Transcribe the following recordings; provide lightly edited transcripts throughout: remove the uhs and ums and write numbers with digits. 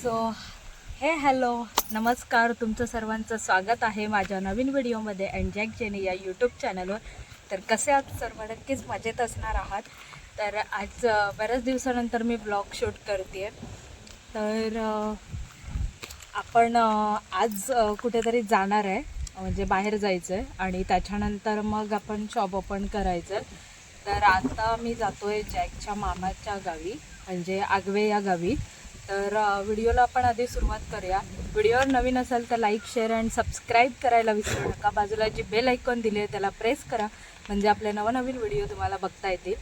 So hello नमस्कार, तुमचं सर्वांचं स्वागत आहे माझ्या नवीन व्हिडिओमध्ये अँड जॅक जेनी या यूट्यूब चॅनलवर. तर कसे आहात सर्व? नक्कीच मजेत असणार आहात. तर आज बऱ्याच दिवसानंतर मी ब्लॉग शूट करते. तर आपण आज कुठेतरी जाणार आहे, म्हणजे बाहेर जायचं आहे आणि त्याच्यानंतर मग आपण शॉप ओपन करायचं. तर आता मी जातो आहे जॅकच्या मामाच्या गावी, म्हणजे आगवे या गावी. तर व्हिडिओला आपण आधी सुरुवात करूया. व्हिडिओवर नवीन असेल तर लाईक, शेअर अँड सबस्क्राईब करायला विसरू नका. बाजूला जी बेल आयकॉन दिली आहे त्याला प्रेस करा, म्हणजे आपले नवनवीन व्हिडिओ तुम्हाला बघता येतील.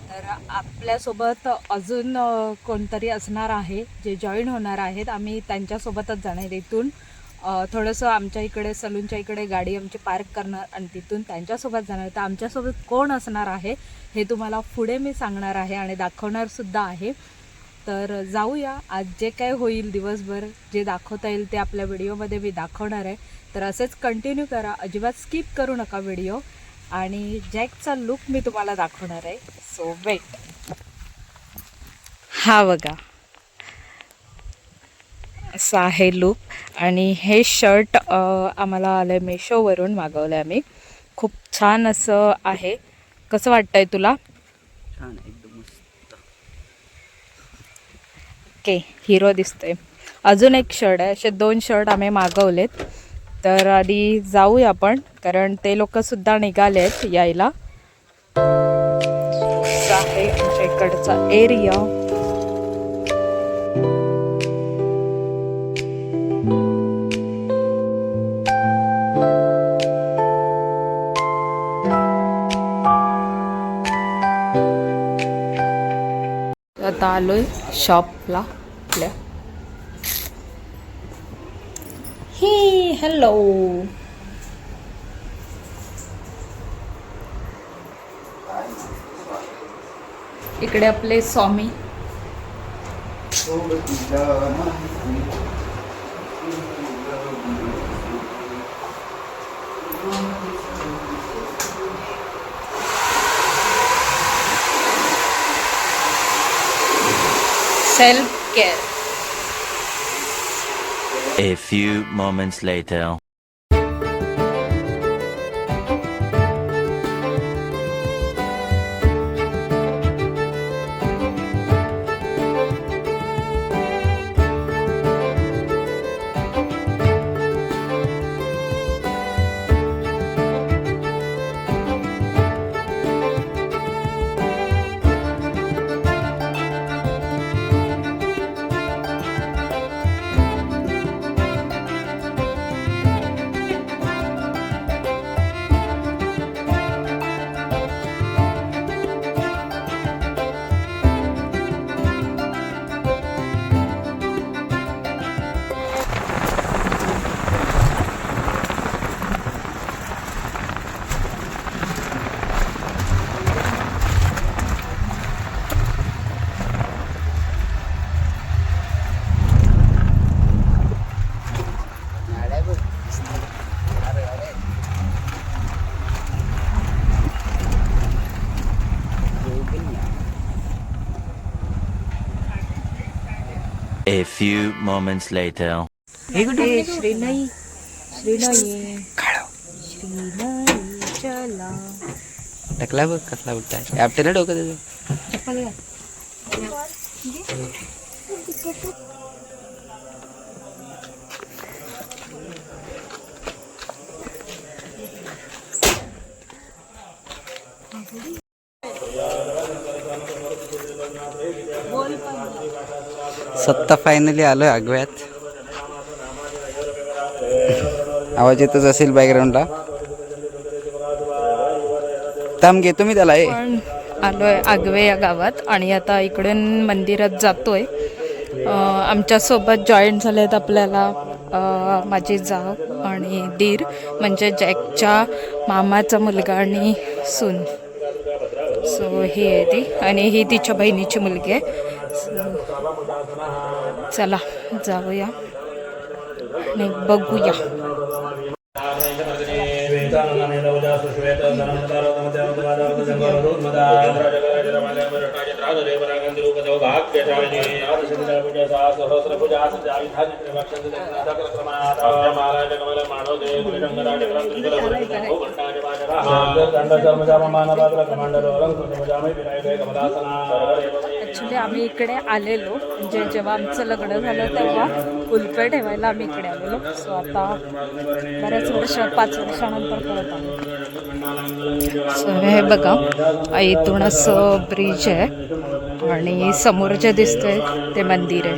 तर आपल्यासोबत अजून कोणतरी असणार आहे जे जॉईन होणार आहेत. आम्ही त्यांच्यासोबतच जाणार. इथून थोडंसं आमच्या इकडे सलूनच्या इकडे गाडी आमची पार्क करणार आणि तिथून त्यांच्यासोबत जाणार. तर आमच्यासोबत कोण असणार आहे हे तुम्हाला पुढे मी सांगणार आहे आणि दाखवणारसुद्धा आहे. तर जाऊया. आज जे काय होईल दिवसभर जे दाखवता येईल ते आपल्या व्हिडिओमध्ये मी दाखवणार आहे. तर असेच कंटिन्यू करा, अजिबात स्किप करू नका व्हिडिओ. आणि जॅकचा लुक मी तुम्हाला दाखवणार आहे. So wait. हा बघा, असं आहे लुक. आणि हे शर्ट आम्हाला आलं आहे मेशोवरून, मागवलं आहे आम्ही. खूप छान असं आहे. कसं वाटतंय तुला? छान, एकदम मस्त. ओके, हिरो दिसतोय. अजून एक शर्ट आहे. असे 2 शर्ट आम्ही मागवलेत. तर आधी जाऊया आपण, कारण ते लोकसुद्धा निघाले आहेत यायला. आहे आमच्या इकडचा एरिया. आता आलोय शॉपला आपल्या. ही हॅलो. इकडे आपले Swami. Self care. A few moments later. A few moments later. श्रीनई श्रीनई श्रीनई चला. टाकला बघ कसला उठताय. आपल्याला डोकं त्याचं. चप्पल घाल. सत्ता फायनली आलोय आगव्यात. आवाज येतच असेल बॅकग्राऊंडला. थांब घेतो मी त्याला. पण आलोय आगवे या गावात आणि आता इकडून मंदिरात जातोय. आमच्यासोबत जॉईन झाले आहेत आपल्याला माझी जाव आणि दीर, म्हणजे जॅकच्या मामाचा मुलगा आणि सून. सो ही आहे ती, आणि ही तिच्या बहिणीची मुलगी आहे. चला जाऊया आणि बघूया. सौभाग्यशालिनी आदिशक्तिपूजा सहस्रपूजा ॲक्च्युली आम्ही इकडे आलेलो म्हणजे जेव्हा आमचं लग्न झालं तेव्हा कुलपे ठेवायला आम्ही इकडे आलेलो. सो आता बऱ्याच 5 वर्षानंतर परत आलो. सो हे बघा इथून असं ब्रिज आहे आणि समोर जे दिसतंय ते मंदिर आहे.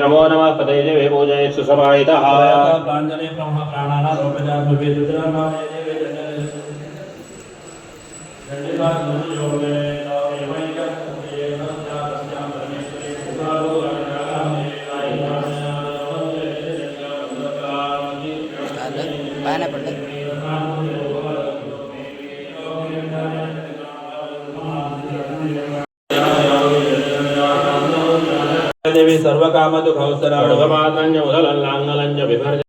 नमो नमः पते देवे पूजये सुसमाहितः प्राञ्जले ब्रह्म प्राणानां रूपजा सुभे सुद्रानां पाया नाही पडलं. देवी सर्व काम दुःखौसरा खड्गमात्रंज उदलंलांगलंज विभर्ज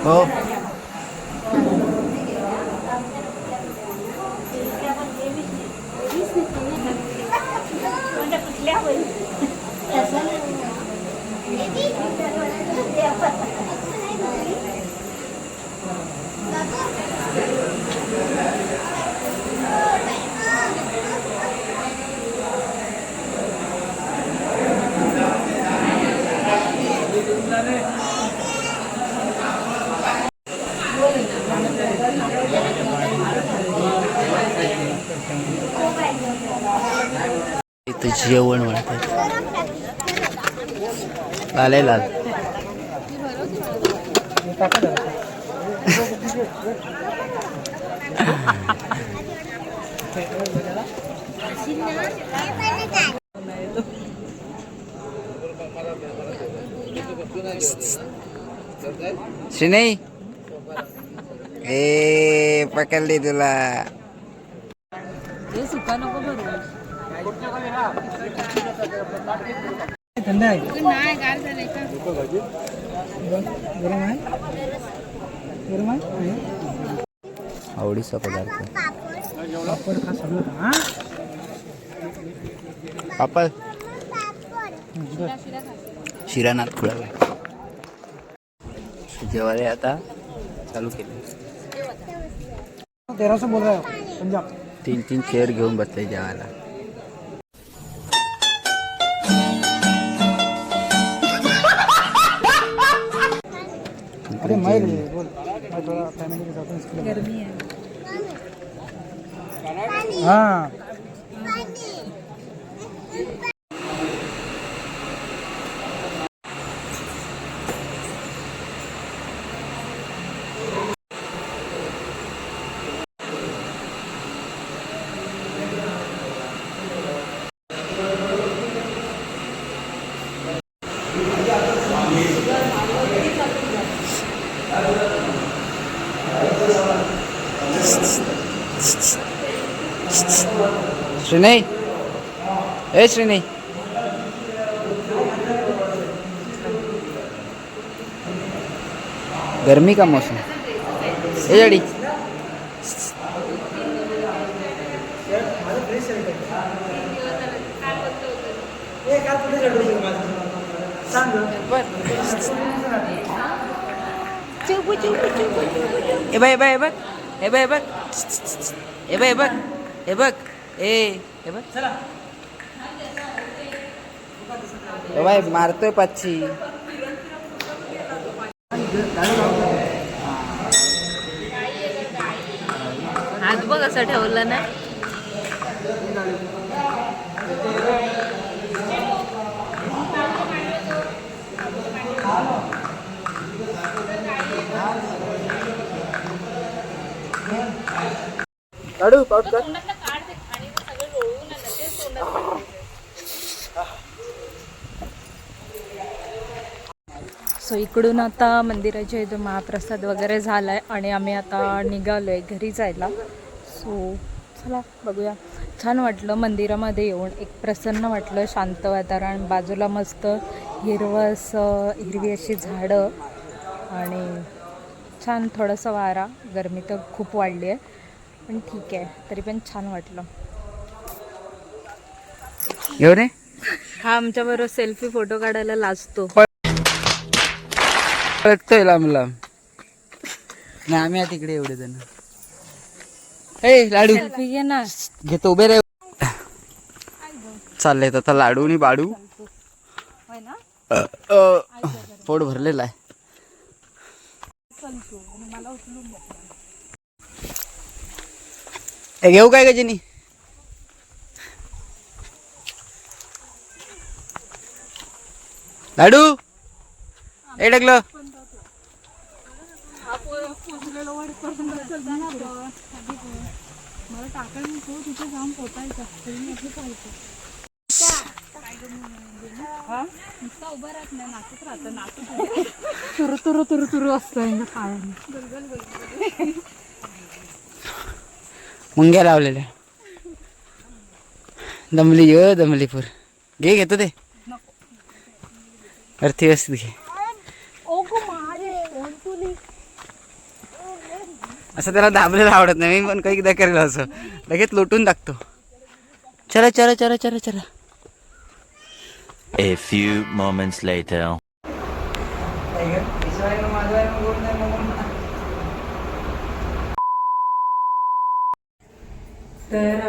हो इथं जेवण वाटत लाल लाल. श्रीनई ए पकडली तुला. आवडीचा पदार्थ पापड शिरानाथ खुळावे जेवायला आता चालू केले. 1300 बोल रहा है पंजाब. 3 चेअर घेऊन बसले जेवायला. अरे मैं बोल मैं थोड़ा फैमिली के साथ हूँ इसके लिए. गर्मी आहे. हाँ श्रीनई ए श्रीनई गर्मी का मौसम ए जड़ी ए बाय बाय बघ हे बाय बघ हे बाय बघ हे बघ हे बघ ए बाय मारतोय पाचशी हात बघ असं ठेवलं ना. लाडू पाऊट कर. सो इकडून आता मंदिराच्या इथं महाप्रसाद वगैरे झाला आहे आणि आम्ही आता निघालो आहे घरी जायला. सो चला बघूया. छान वाटलं मंदिरामध्ये येऊन, एक प्रसन्न वाटलं, शांत वातावरण, बाजूला मस्त हिरवी अशी झाडं आणि छान थोडासा वारा. गरमी तर खूप वाढली आहे पण ठीक आहे, तरी पण छान वाटलं. घेऊ रे हा आमच्याबरोबर सेल्फी फोटो काढायला लाजतो. पळतोय लांब लांब नाही आम्ही आता इकडे एवढे जण. ए लाडू सेल्फी घे ना. घेतो उभे रे. चाललंय आता लाडू आणि बाडू. पोट भरलेला आहे. घेऊ काय गजनी. लाडू ए टाकलं. तुरु असतं मुंग्या लावलेल्या. दमली य दमलीपूर घे घेतो ते अर्थी व्यवस्थित घे. असं त्याला दाबलेलं आवडत नाही. मी पण काही एकदा करेल असं लगेच लोटून टाकतो. चला चला चला चला चला. A few moments later. तर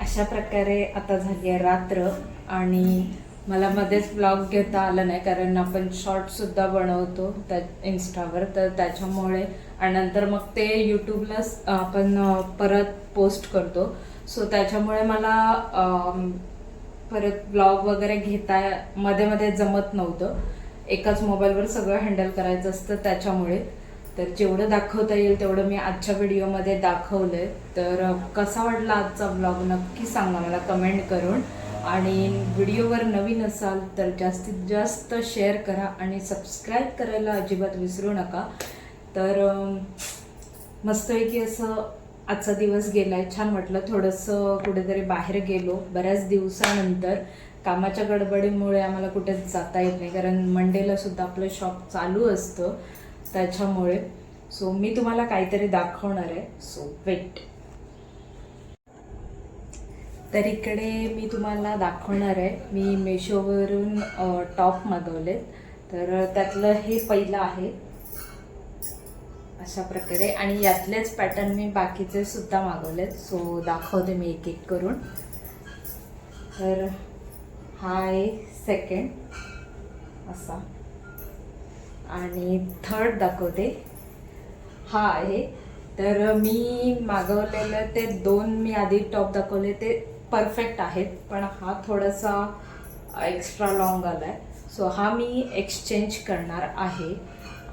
अशा प्रकारे आता झाली आहे रात्र आणि मला मध्येच ब्लॉग घेता आलं नाही कारण आपण शॉर्टसुद्धा बनवतो त्या इन्स्टावर, तर त्याच्यामुळे आणि नंतर मग ते यूट्यूबला आपण परत पोस्ट करतो. सो त्याच्यामुळे मला परत ब्लॉग वगैरे घेता मध्ये मध्ये जमत नव्हतं. एकाच मोबाईलवर सगळं हँडल करायचं असतं त्याच्यामुळे. तर जेवढं दाखवता येईल तेवढं मी आजच्या व्हिडिओमध्ये दाखवलंय. तर कसा वाटला आजचा ब्लॉग नक्की सांगा मला कमेंट करून. आणि व्हिडिओवर नवीन असाल तर जास्तीत जास्त शेअर करा आणि सबस्क्राईब करायला अजिबात विसरू नका. तर मस्तपैकी असं आजचा दिवस गेलाय. छान वाटलं. थोडंसं कुठेतरी बाहेर गेलो बऱ्याच दिवसानंतर. कामाच्या गडबडीमुळे आम्हाला कुठेच जाता येत नाही कारण मंडेला सुद्धा आपलं शॉप चालू असतं त्याच्यामुळे. सो मी तुम्हाला काहीतरी दाखवणार आहे. So wait. तर इकडे मी तुम्हाला दाखवणार आहे. मी मेशोवरून टॉप मागवलेत. तर त्यातलं हे पहिलं आहे अशा प्रकारे आणि यातलेच पॅटर्न मी बाकीचे सुद्धा मागवलेत. सो दाखवते मी एक एक करून. तर हा आहे सेकंड असा आणि थर्ड दाखवते. हा आहे. तर मी मागवलेलं ते दोन मी आधी टॉप दाखवले ते परफेक्ट आहेत पण हा थोडासा एक्स्ट्रा लॉंग आला आहे. सो हा मी एक्सचेंज करणार आहे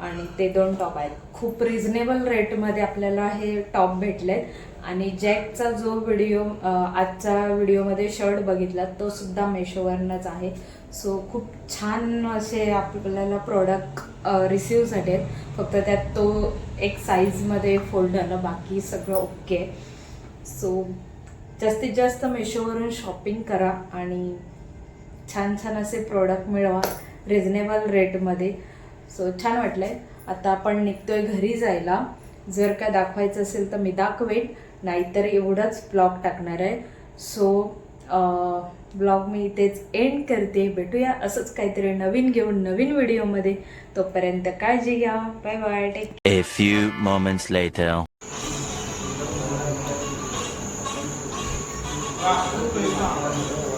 आणि ते दोन टॉप आहेत. खूप रिझनेबल रेटमध्ये आपल्याला हे टॉप भेटलेत. आणि जॅकचा जो व्हिडिओ आजच्या व्हिडिओमध्ये शर्ट बघितला तो सुद्धा मेशोवरनंच आहे. सो खूप छान असे आपल्याला प्रोडक्ट रिसीव झाले आहेत. फक्त त्यात तो एक साईजमध्ये फोल्ड झालं, बाकी सगळं ओके. सो जास्तीत जास्त मेशोवरून शॉपिंग करा आणि छान छान असे प्रोडक्ट मिळवा रिझनेबल रेटमध्ये. सो छान वाटलं आहे. आता आपण निघतोय घरी जायला. जर काय दाखवायचं असेल तर मी दाखवेन, नाहीतर एवढाच ब्लॉग टाकणार आहे. सो ब्लॉग मी इथेच एंड करते. भेटूया असंच काहीतरी नवीन घेऊन नवीन व्हिडिओमध्ये. तोपर्यंत काळजी घ्या. Bye bye. Take A few moments later. Care.